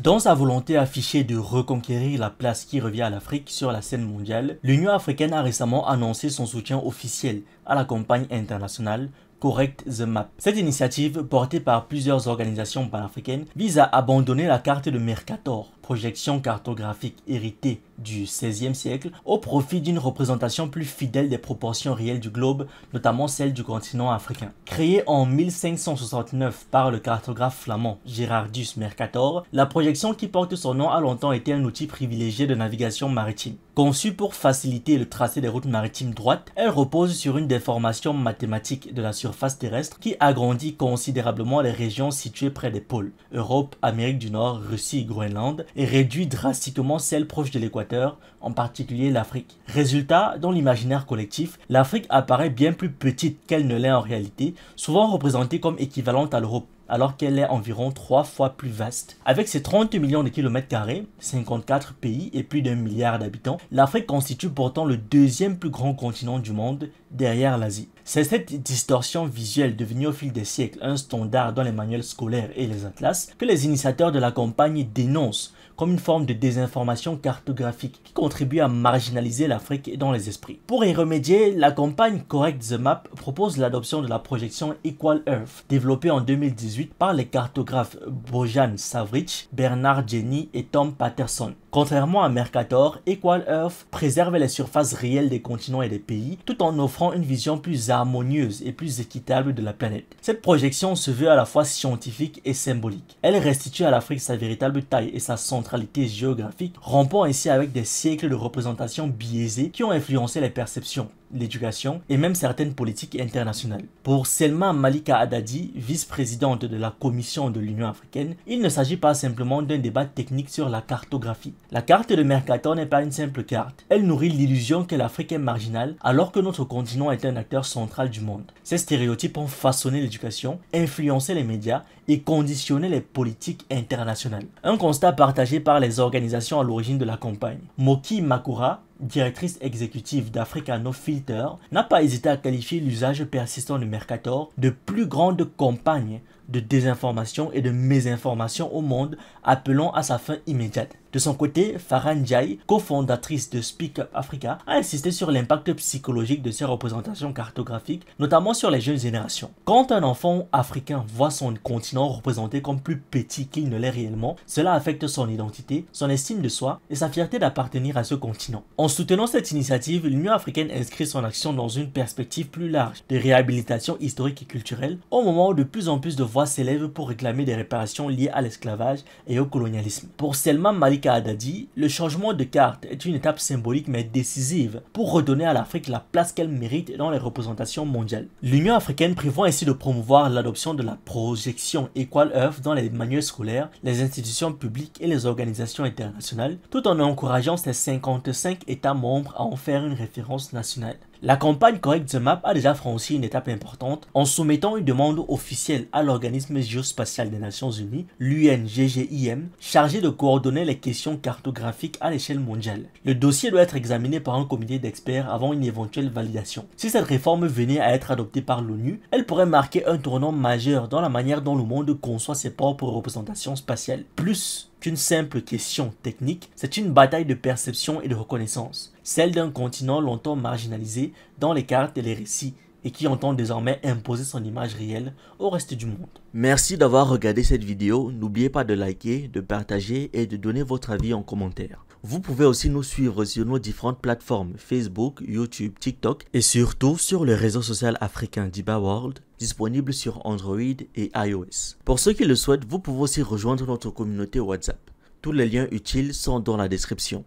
Dans sa volonté affichée de reconquérir la place qui revient à l'Afrique sur la scène mondiale, l'Union africaine a récemment annoncé son soutien officiel à la campagne internationale Correct the Map. Cette initiative, portée par plusieurs organisations panafricaines, vise à abandonner la carte de Mercator, projection cartographique héritée du XVIe siècle, au profit d'une représentation plus fidèle des proportions réelles du globe, notamment celle du continent africain. Créée en 1569 par le cartographe flamand Gerardus Mercator, la projection qui porte son nom a longtemps été un outil privilégié de navigation maritime. Conçue pour faciliter le tracé des routes maritimes droites, elle repose sur une déformation mathématique de la surface terrestre qui agrandit considérablement les régions situées près des pôles, Europe, Amérique du Nord, Russie et Groenland, et réduit drastiquement celles proches de l'équateur, en particulier l'Afrique. Résultat, dans l'imaginaire collectif, l'Afrique apparaît bien plus petite qu'elle ne l'est en réalité, souvent représentée comme équivalente à l'Europe, alors qu'elle est environ 3 fois plus vaste. Avec ses 30 millions de kilomètres carrés, 54 pays et plus d'1 milliard d'habitants, l'Afrique constitue pourtant le deuxième plus grand continent du monde, derrière l'Asie. C'est cette distorsion visuelle devenue au fil des siècles un standard dans les manuels scolaires et les atlas que les initiateurs de la campagne dénoncent comme une forme de désinformation cartographique qui contribue à marginaliser l'Afrique dans les esprits. Pour y remédier, la campagne Correct the Map propose l'adoption de la projection Equal Earth, développée en 2018 par les cartographes Bojan Savric, Bernard Jenny et Tom Patterson. Contrairement à Mercator, Equal Earth préserve les surfaces réelles des continents et des pays, tout en offrant une vision plus harmonieuse et plus équitable de la planète. Cette projection se veut à la fois scientifique et symbolique. Elle restitue à l'Afrique sa véritable taille et sa centralité géographique, rompant ainsi avec des siècles de représentations biaisées qui ont influencé les perceptions, l'éducation et même certaines politiques internationales. Pour Selma Malika Haddadi, vice-présidente de la Commission de l'Union africaine, il ne s'agit pas simplement d'un débat technique sur la cartographie. La carte de Mercator n'est pas une simple carte. Elle nourrit l'illusion que l'Afrique est marginale alors que notre continent est un acteur central du monde. Ces stéréotypes ont façonné l'éducation, influencé les médias et conditionné les politiques internationales. Un constat partagé par les organisations à l'origine de la campagne. Moki Makura, directrice exécutive d'Africa No Filter, n'a pas hésité à qualifier l'usage persistant de Mercator de plus grande campagne de désinformation et de mésinformation au monde, appelant à sa fin immédiate. De son côté, Farah Ndiaye, cofondatrice de Speak Up Africa, a insisté sur l'impact psychologique de ces représentations cartographiques, notamment sur les jeunes générations. Quand un enfant africain voit son continent représenté comme plus petit qu'il ne l'est réellement, cela affecte son identité, son estime de soi et sa fierté d'appartenir à ce continent. En soutenant cette initiative, l'Union africaine inscrit son action dans une perspective plus large de réhabilitation historique et culturelle, au moment où de plus en plus de voix s'élèvent pour réclamer des réparations liées à l'esclavage et au colonialisme. Pour Selma Malika Haddadi, le changement de carte est une étape symbolique mais décisive pour redonner à l'Afrique la place qu'elle mérite dans les représentations mondiales. L'Union africaine prévoit ainsi de promouvoir l'adoption de la projection Equal Earth dans les manuels scolaires, les institutions publiques et les organisations internationales, tout en encourageant ses 55 États membres à en faire une référence nationale. La campagne Correct the Map a déjà franchi une étape importante en soumettant une demande officielle à l'organisme géospatial des Nations Unies, l'UNGGIM, chargé de coordonner les questions cartographiques à l'échelle mondiale. Le dossier doit être examiné par un comité d'experts avant une éventuelle validation. Si cette réforme venait à être adoptée par l'ONU, elle pourrait marquer un tournant majeur dans la manière dont le monde conçoit ses propres représentations spatiales. Plus qu'une simple question technique, c'est une bataille de perception et de reconnaissance, celle d'un continent longtemps marginalisé dans les cartes et les récits et qui entend désormais imposer son image réelle au reste du monde. Merci d'avoir regardé cette vidéo, n'oubliez pas de liker, de partager et de donner votre avis en commentaire. Vous pouvez aussi nous suivre sur nos différentes plateformes Facebook, YouTube, TikTok et surtout sur le réseau social africain d'Iba World, disponible sur Android et iOS. Pour ceux qui le souhaitent, vous pouvez aussi rejoindre notre communauté WhatsApp. Tous les liens utiles sont dans la description.